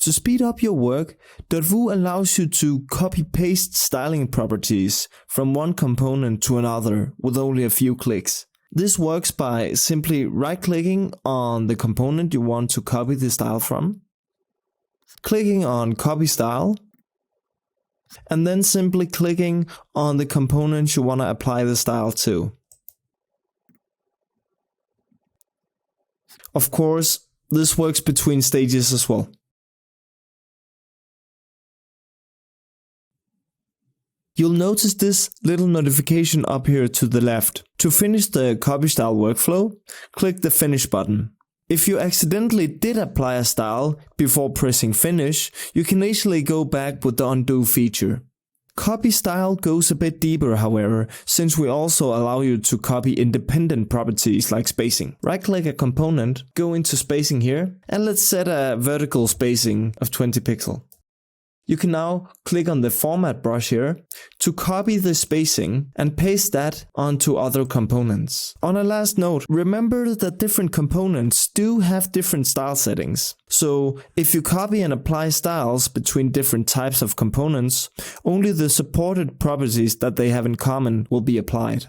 To speed up your work, .wu allows you to copy-paste styling properties from one component to another with only a few clicks. This works by simply right-clicking on the component you want to copy the style from, clicking on Copy Style, and then simply clicking on the component you want to apply the style to. Of course, this works between stages as well. You'll notice this little notification up here to the left. To finish the copy style workflow, click the Finish button. If you accidentally did apply a style before pressing Finish, you can easily go back with the Undo feature. Copy style goes a bit deeper, however, since we also allow you to copy independent properties like spacing. Right-click a component, go into spacing here, and let's set a vertical spacing of 20 pixels. You can now click on the Format brush here to copy the spacing and paste that onto other components. On a last note, remember that different components do have different style settings. So if you copy and apply styles between different types of components, only the supported properties that they have in common will be applied.